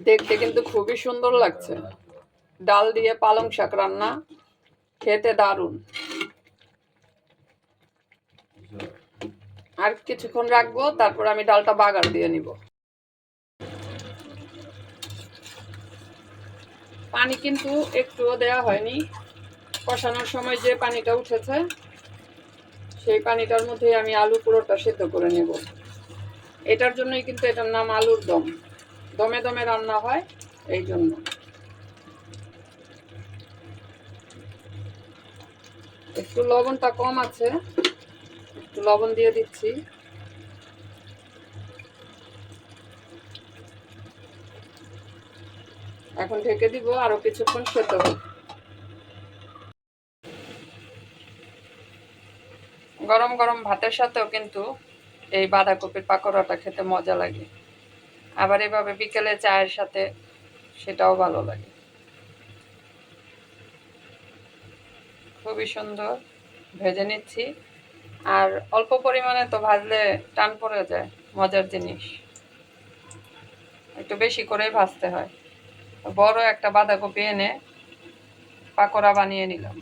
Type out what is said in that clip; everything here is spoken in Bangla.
দেখতে কিন্তু খুবই সুন্দর লাগছে। ডাল দিয়ে পালং শাক রান্না, খেতে দারুণ। আর কিছুক্ষণ রাখবো, তারপর আমি ডালটা বাগার দিয়ে নিব। পানি কিন্তু একটুও দেওয়া হয়নি, কষানোর সময় যে পানিটা উঠেছে সেই পানিটার মধ্যে আমি আলু পুরোটা সেদ্ধ করে নেব। এটার জন্যই কিন্তু এটার নাম আলুর দম, দমে দমে রান্না হয় এই জন্য। একটু লবণটা কম আছে, একটু লবণ দিয়ে দিচ্ছি। এখন ঢেকে দিব, আরো কিছুক্ষণ সেদ্ধ হোক। গরম গরম ভাতের সাথেও কিন্তু এই বাঁধাকপির পাকোড়াটা খেতে মজা লাগে। আবার এভাবে বিকেলে চায়ের সাথে সেটাও ভালো লাগে। খুবই সুন্দর ভেজে নিচ্ছি, আর অল্প পরিমাণে তো ভাজলে টান পড়ে যায়, মজার জিনিস। একটু বেশি করেই ভাজতে হয়। বড় একটা বাঁধাকপি এনে পাকোড়া বানিয়ে নিলাম।